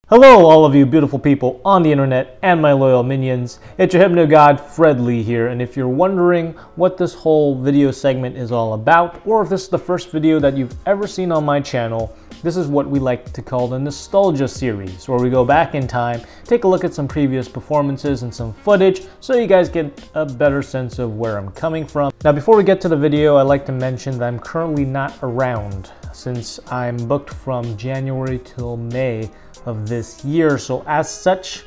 Hello all of you beautiful people on the internet and my loyal minions. It's your hypnogod Fred Lee here, and if you're wondering what this whole video segment is all about, or if this is the first video that you've ever seen on my channel, this is what we like to call the nostalgia series, where we go back in time, take a look at some previous performances and some footage so you guys get a better sense of where I'm coming from. Now before we get to the video, I'd like to mention that I'm currently not around since I'm booked from January till May of this year, so as such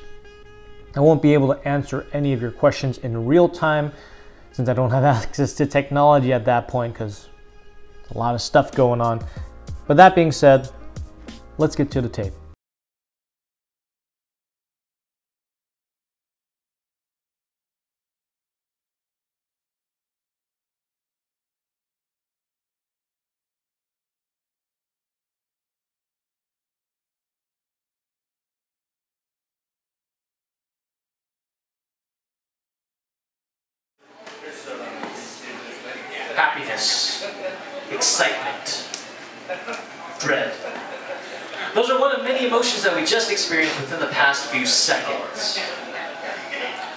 I won't be able to answer any of your questions in real time since I don't have access to technology at that point because there's a lot of stuff going on. But that being said, let's get to the tape. Happiness, excitement, dread. Those are one of many emotions that we just experienced within the past few seconds.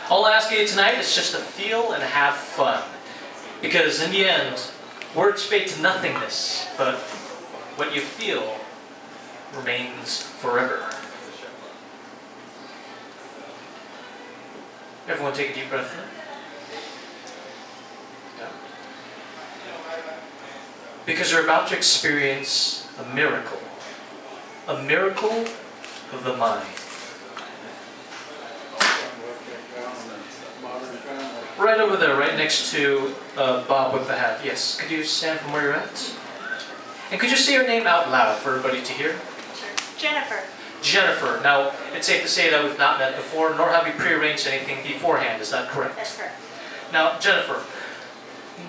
All I ask you tonight is just to feel and have fun. Because in the end, words fade to nothingness, but what you feel remains forever. Everyone take a deep breath in. Because you're about to experience a miracle of the mind. Right over there, right next to Bob with the hat. Yes, could you stand from where you're at? And could you say your name out loud for everybody to hear? Jennifer. Jennifer. Now, it's safe to say that we've not met before, nor have we prearranged anything beforehand, is that correct? That's correct. Now, Jennifer,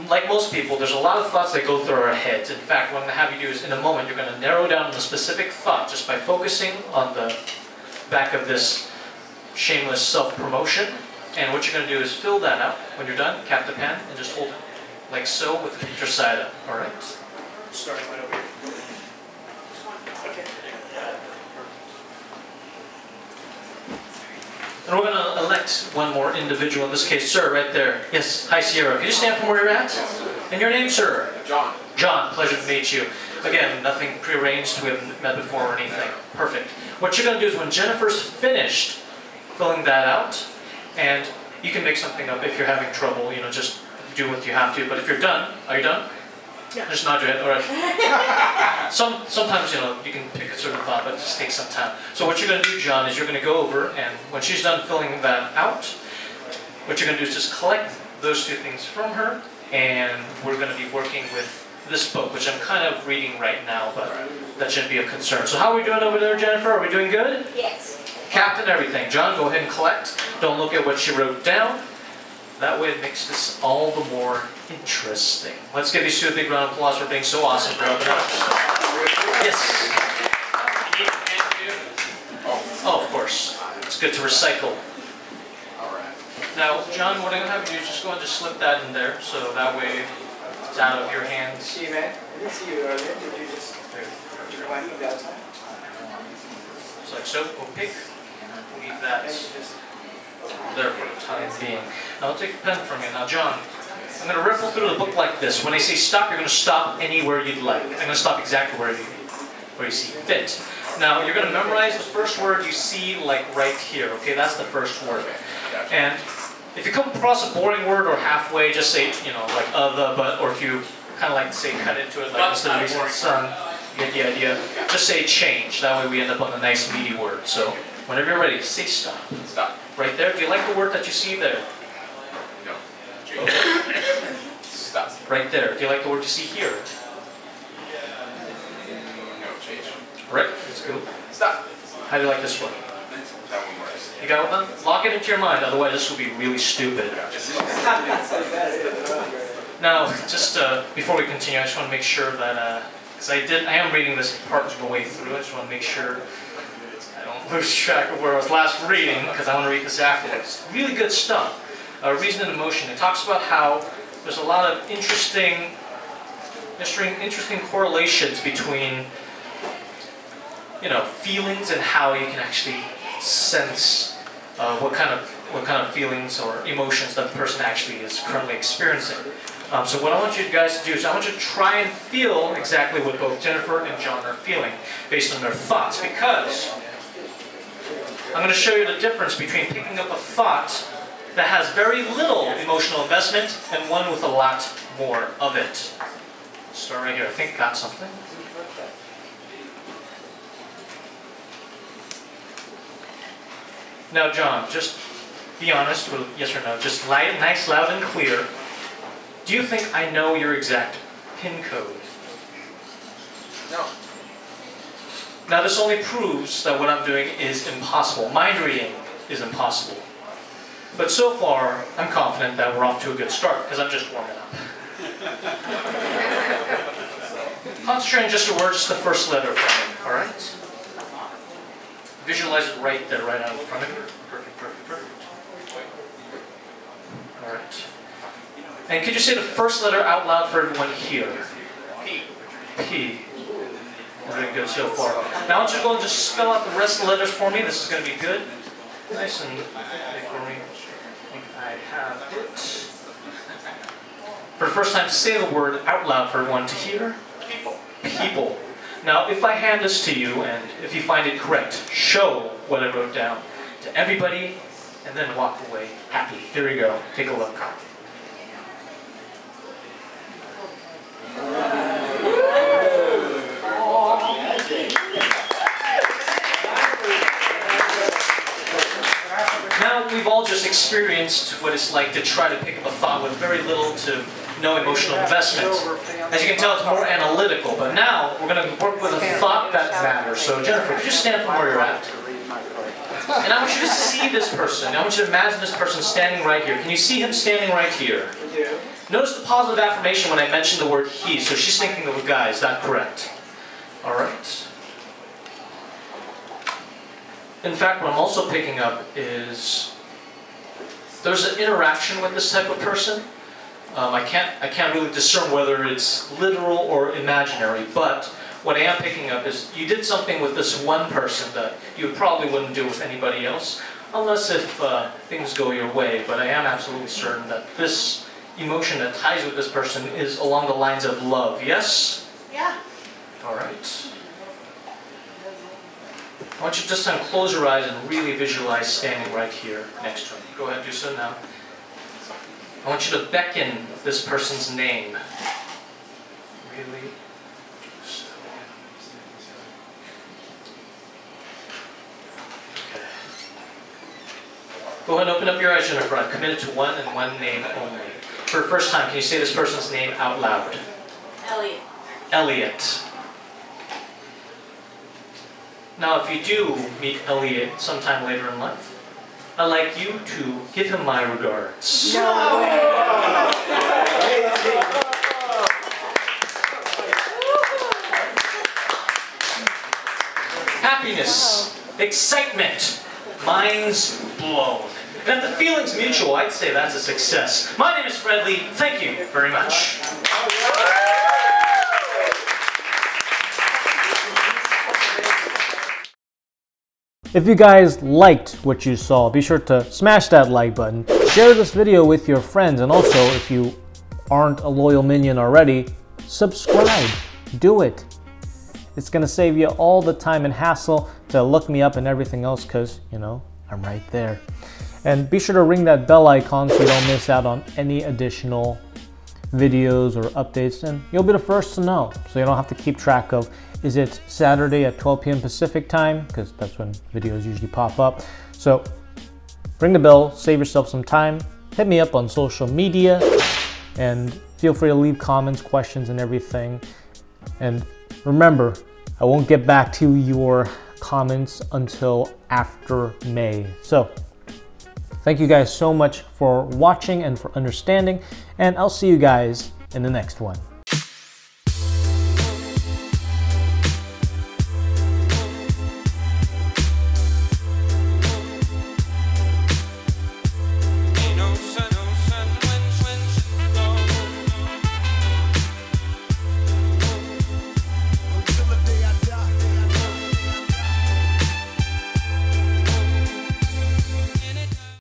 like most people, there's a lot of thoughts that go through our heads. In fact, what I'm going to have you do is, in a moment, you're going to narrow down the specific thought just by focusing on the back of this shameless self-promotion. And what you're going to do is fill that out. When you're done, cap the pen and just hold it like so with the picture side up. All right? Starting right over here. Okay. And we're going to elect one more individual, in this case, sir, right there. Yes, hi Sierra. Can you stand from where you're at? And your name, sir? John. John, pleasure to meet you. Again, nothing prearranged, we haven't met before or anything. Perfect. What you're going to do is when Jennifer's finished filling that out, and you can make something up if you're having trouble, you know, just do what you have to. But if you're done, are you done? Yeah. Just nod your head, all right. Sometimes, you know, you can pick a certain thought, but it just takes some time. So what you're going to do, John, is you're going to go over, and when she's done filling that out, what you're going to do is just collect those two things from her, and we're going to be working with this book, which I'm kind of reading right now, but that shouldn't be a concern. So how are we doing over there, Jennifer? Are we doing good? Yes. Captain, everything. John, go ahead and collect. Don't look at what she wrote down. That way it makes this all the more interesting. Let's give these two a big round of applause for being so awesome for helping out. Yes. Oh, of course. It's good to recycle. Now, John, what I'm going to have you do is just go and just slip that in there, so that way it's out of your hands. See, man, I didn't see you earlier. Did you just remind me of that time? Just like so. Okay. Leave that there for the time being. Now I'll take a pen from you. Now John, I'm going to riffle through the book like this. When I say stop, you're going to stop anywhere you'd like. I'm going to stop exactly where you see fit. Now you're going to memorize the first word you see like right here. Okay, that's the first word. And if you come across a boring word or halfway, just say, you know, like the, but, or if you kind of like to say cut into it like instead of using sun, you get the idea. Just say change. That way we end up on a nice meaty word. So whenever you're ready, say stop. Stop. Right there. Do you like the word that you see there? No. Okay. Stop. Right there. Do you like the word you see here? No, change. Right. That's good. Stop. How do you like this one? That one works. You got one? Lock it into your mind. Otherwise, this will be really stupid. Now, just before we continue, I just want to make sure that because I am reading this part of the way through. I just want to make sure I don't lose track of where I was last reading, because I want to read this afterwards. Really good stuff. Reason and Emotion. It talks about how there's a lot of interesting correlations between feelings and how you can actually sense what kind of feelings or emotions that the person actually is currently experiencing. So what I want you guys to do is I want you to try and feel exactly what both Jennifer and John are feeling based on their thoughts, because I'm going to show you the difference between picking up a thought that has very little emotional investment and one with a lot more of it. Start right here. I think I got something. Now, John, just be honest with yes or no. Just nice, loud, and clear. Do you think I know your exact PIN code? No. Now, this only proves that what I'm doing is impossible. Mind reading is impossible. But so far, I'm confident that we're off to a good start, because I'm just warming up. Concentrate on just a word, just the first letter from it, alright? Visualize it right there, right out in front of you. Perfect, perfect, perfect. Alright. And could you say the first letter out loud for everyone here? P. P. Very good so far. Now I want you to go and just spell out the rest of the letters for me. This is going to be good. Nice and big for me. I think I have it. For the first time, say the word out loud for everyone to hear. People. People. Now, if I hand this to you, and if you find it correct, show what I wrote down to everybody, and then walk away happy. Here we go. Take a look. Now, we've all just experienced what it's like to try to pick up a thought with very little to no emotional investment. As you can tell, it's more analytical, but now we're going to work with a thought that matters. So, Jennifer, just stand from where you're at. And I want you to see this person. I want you to imagine this person standing right here. Can you see him standing right here? Notice the positive affirmation when I mentioned the word he. So she's thinking of a guy. Is that correct? All right. In fact, what I'm also picking up is there's an interaction with this type of person. I can't really discern whether it's literal or imaginary, but what I am picking up is you did something with this one person that you probably wouldn't do with anybody else, unless if things go your way. But I am absolutely certain that this emotion that ties with this person is along the lines of love. Yes? Yeah. All right. I want you to just close your eyes and really visualize standing right here next to him. Go ahead, do so now. I want you to beckon this person's name. Really? So. Okay. Go ahead and open up your eyes, Jennifer. I've committed to one and one name only. For the first time, can you say this person's name out loud? Elliot. Elliot. Now, if you do meet Elliot sometime later in life, I'd like you to give him my regards. No way. Happiness, excitement, minds blown. And if the feeling's mutual, I'd say that's a success. My name is Fred Lee. Thank you very much. If you guys liked what you saw, be sure to smash that like button, share this video with your friends, and also if you aren't a loyal minion already, subscribe. Do it. It's gonna save you all the time and hassle to look me up and everything else, because, you know, I'm right there. And be sure to ring that bell icon so you don't miss out on any additional videos or updates, and you'll be the first to know, so you don't have to keep track of, is it Saturday at 12 p.m. Pacific time, because that's when videos usually pop up. So ring the bell, save yourself some time, hit me up on social media, and feel free to leave comments, questions, and everything. And remember, I won't get back to your comments until after May. So thank you guys so much for watching and for understanding, and I'll see you guys in the next one.